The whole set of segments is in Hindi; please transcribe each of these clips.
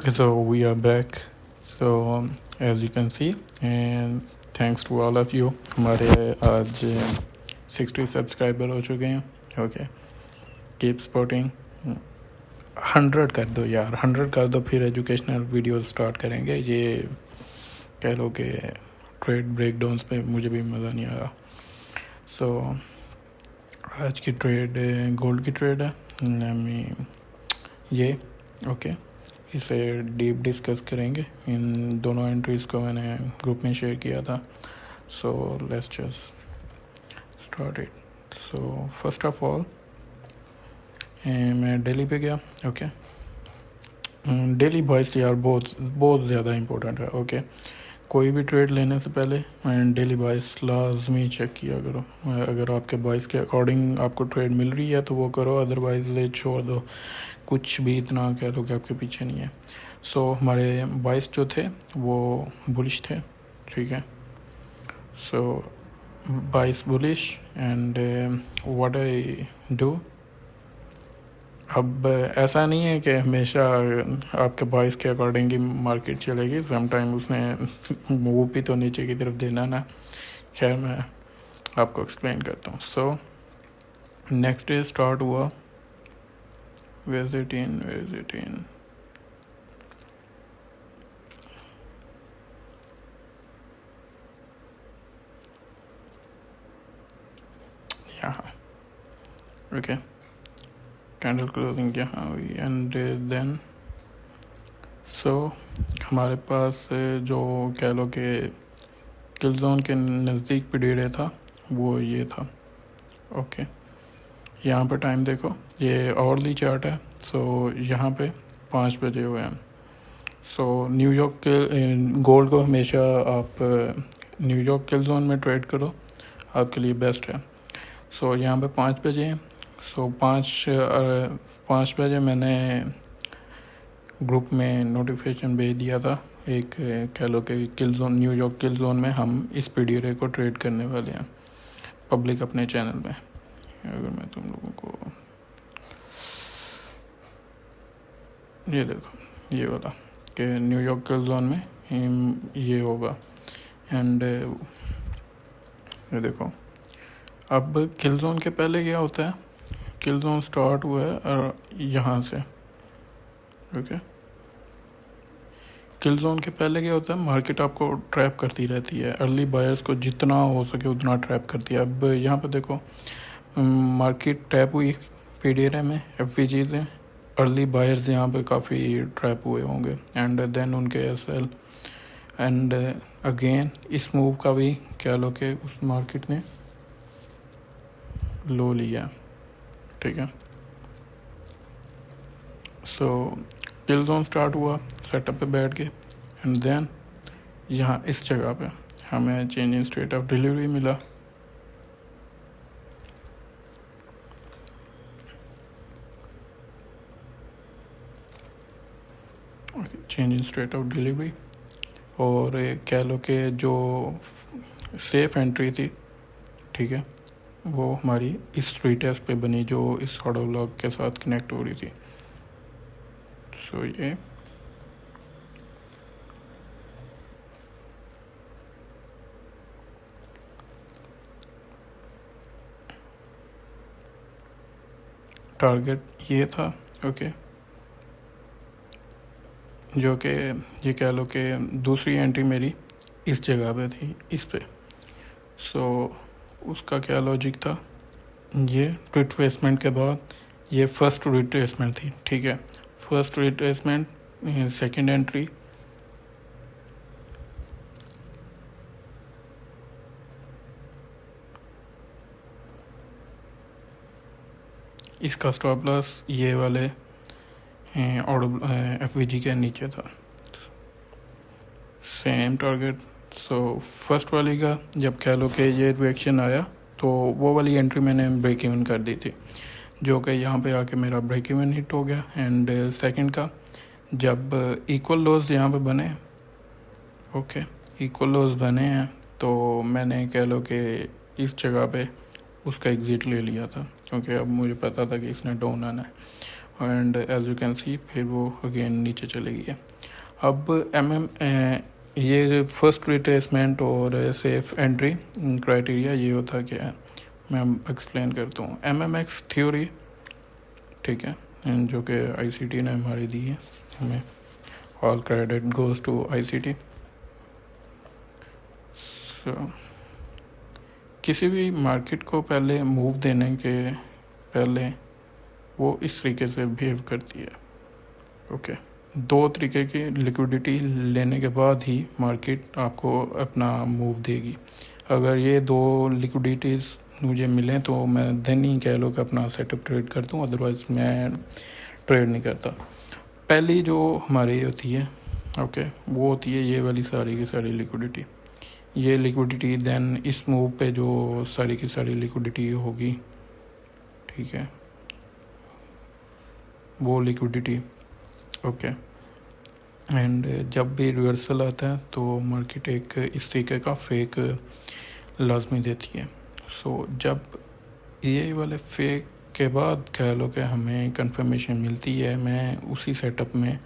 Okay, so we are back. So as you can see, and thanks to all of you, हमारे आज 60 सब्सक्राइबर हो चुके हैं. Okay, keep supporting. 100 कर दो यार, 100 कर दो, फिर एजुकेशनल वीडियो स्टार्ट करेंगे. ये कह लो कि ट्रेड ब्रेकडाउन्स पे मुझे भी मज़ा नहीं आ रहा. सो आज की ट्रेड गोल्ड की ट्रेड है. ये ओके, इसे डीप डिस्कस करेंगे. इन दोनों एंट्रीज़ को मैंने ग्रुप में शेयर किया था. So let's just start it. So first of all मैं दिल्ली पे गया. ओके, डेली बॉयस यार बहुत बहुत ज़्यादा इम्पोर्टेंट है. ओके, कोई भी ट्रेड लेने से पहले डेली बॉयस लाजमी चेक किया करो. अगर आपके बॉयस के अकॉर्डिंग आपको ट्रेड मिल रही है तो वो करो, अदरवाइज ले छोड़ दो. कुछ भी इतना कह लो कि आपके पीछे नहीं है. सो हमारे बॉयस जो थे वो बुलिश थे. ठीक है, so boys bullish and what I do. अब ऐसा नहीं है कि हमेशा आपके बॉयस के अकॉर्डिंग ही मार्केट चलेगी. सम टाइम उसने मूव भी तो नीचे की तरफ देना ना. खैर मैं आपको एक्सप्लेन करता हूँ. सो नेक्स्ट डे स्टार्ट हुआ. Where is it in? यहाँ. ओके, कैंडल क्लोजिंग यहाँ हुई. एंड देन सो हमारे पास जो कह लो कि किल जोन के नज़दीक पीरियड था वो ये था. ओके, यहाँ पे टाइम देखो, ये आवरली चार्ट है. सो यहाँ पे 5 बजे हुए हैं. सो न्यूयॉर्क के गोल्ड को हमेशा आप न्यूयॉर्क किल जोन में ट्रेड करो, आपके लिए बेस्ट है. सो यहाँ पे 5 बजे हैं. सो 5 बजे मैंने ग्रुप में नोटिफिकेशन भेज दिया था. एक कह लो कि किल जोन, न्यूयॉर्क किल जोन में हम इस पीडीआर को ट्रेड करने वाले हैं पब्लिक अपने चैनल में. अगर मैं तुम लोगों को ये देखो, ये वाला कि न्यूयॉर्क किल जोन में ये होगा. एंड ये देखो, अब किल जोन के पहले क्या होता है, किल जोन स्टार्ट हुआ है यहाँ से. ओके, किल जोन के पहले क्या होता है, मार्केट आपको ट्रैप करती रहती है. अर्ली बायर्स को जितना हो सके उतना ट्रैप करती है. अब यहाँ पे देखो, मार्केट टैप हुई पीडीआर में, एफवीजीज हैं. अर्ली बायर्स यहाँ पे काफ़ी ट्रैप हुए होंगे. एंड देन उनके एसएल. एंड अगेन इस मूव का भी कह लो कि उस मार्केट ने लो लिया. ठीक है, सो किल जोन स्टार्ट हुआ, सेटअप पे बैठ के. एंड देन यहाँ इस जगह पे हमें change in state of delivery मिला. Change in state of delivery. और कह लो कि जो सेफ एंट्री थी, ठीक है, वो हमारी इस रीटेस्ट पे बनी जो इस ऑर्डर ब्लॉक के साथ कनेक्ट हो रही थी. सो ये टारगेट ये था. ओके, जो कि ये कह लो कि दूसरी एंट्री मेरी इस जगह पे थी, इस पे. सो उसका क्या लॉजिक था, ये रिट्रेसमेंट के बाद ये फर्स्ट रिट्रेसमेंट थी. ठीक है, फर्स्ट रिट्रेसमेंट, सेकंड एंट्री. इसका स्टॉप लॉस ये वाले ऑर्डर एफवीजी के नीचे था. Same target. सो फर्स्ट वाली का जब कह लो कि ये रिएक्शन आया तो वो वाली एंट्री मैंने ब्रेक इवन कर दी थी, जो कि यहाँ पे आके मेरा ब्रेक इवन हिट हो गया. एंड सेकंड का जब इक्वल लॉस यहाँ पे बने, ओके, इक्वल लॉस बने हैं, तो मैंने कह लो कि इस जगह पे उसका एग्ज़िट ले लिया था, क्योंकि अब मुझे पता था कि इसने डाउन आना है. And as you can see फिर वो अगेन नीचे चले गई है. अब ये फर्स्ट रिट्रेसमेंट और सेफ एंट्री क्राइटेरिया ये होता क्या है, मैं एक्सप्लेन करता हूँ। MMX थ्योरी, ठीक है, जो कि ICT ने हमारी दी है, हमें all credit goes to ICT। किसी भी मार्केट को पहले मूव देने के पहले वो इस तरीके से बिहेव करती है। ओके, दो तरीके की लिक्विडिटी लेने के बाद ही मार्केट आपको अपना मूव देगी। अगर ये दो लिक्विडिटीज़ मुझे मिलें तो मैं देन ही कह लो कि अपना सेटअप ट्रेड करता हूँ, अदरवाइज़ मैं ट्रेड नहीं करता। पहली जो हमारी होती है, ओके, वो होती है ये वाली सारी की सारी लिक्विडिटी। ये लिक्विडिटी देन इस मूव पे जो सारी की सारी लिक्विडिटी होगी, ठीक है, वो लिक्विडिटी, ओके। एंड जब भी रिवर्सल आता है तो मार्केट एक इस तरीके का फेक लाजमी देती है। सो जब ये वाले फेक के बाद कह लो कि हमें कंफर्मेशन मिलती है, मैं उसी सेटअप में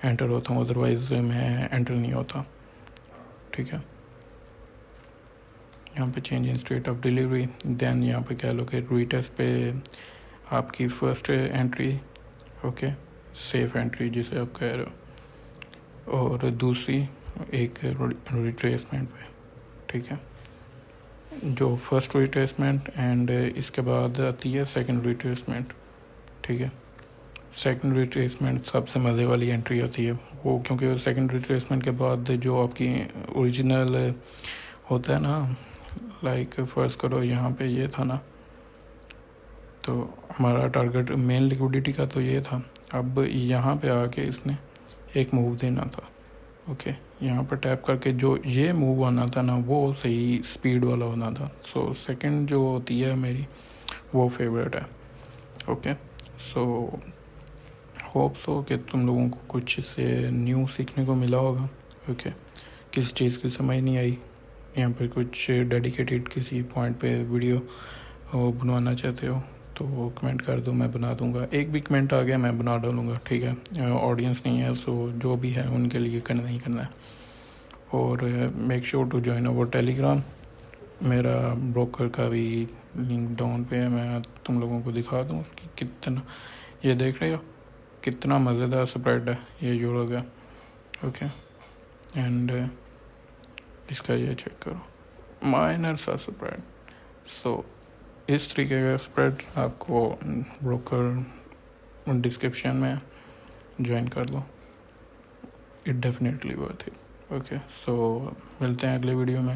एंटर होता हूँ, अदरवाइज़ मैं एंटर नहीं होता, ठीक है। यहाँ पे change in state of delivery, then यहाँ पे कह लो कि रीटेस्ट पे आपकी first entry, okay, safe entry जिसे आप कह रहे हो, और दूसरी एक रिट्रेसमेंट पे, ठीक है, जो फर्स्ट रिट्रेसमेंट एंड इसके बाद आती है सेकंड रिट्रेसमेंट, ठीक है। सेकंड रिट्रेसमेंट सबसे मज़े वाली एंट्री होती है वो, क्योंकि सेकंड रिट्रेसमेंट के बाद जो आपकी ओरिजिनल होता है ना, लाइक फर्ज करो यहाँ पे ये था ना, तो हमारा टारगेट मेन लिक्विडिटी का तो ये था। अब यहाँ पे आके इसने एक मूव देना था, ओके, यहाँ पर टैप करके जो ये मूव आना था ना वो सही स्पीड वाला होना था। सो सेकंड जो होती है मेरी वो फेवरेट है, ओके। सो होप सो कि तुम लोगों को कुछ से न्यू सीखने को मिला होगा, ओके। किसी चीज़ की समझ नहीं आई, यहाँ पर कुछ डेडिकेटेड किसी पॉइंट पे वीडियो बनवाना चाहते हो तो कमेंट कर दो, मैं बना दूंगा। एक भी कमेंट आ गया मैं बना डालूंगा, ठीक है। ऑडियंस नहीं है, सो जो भी है उनके लिए करना ही करना है। और make sure to join our Telegram, मेरा ब्रोकर का भी लिंक डाउन पे है, मैं तुम लोगों को दिखा दूँ उसकी कितना, ये देख रहे हो कितना मज़ेदार स्प्रेड है ये जोड़ा गया, ओके। एंड इसका ये चेक करो, माइनर सा स्प्रेड। सो इस तरीके का स्प्रेड आपको ब्रोकर डिस्क्रिप्शन में ज्वाइन कर लो, it definitely worth it, okay. So मिलते हैं अगले वीडियो में।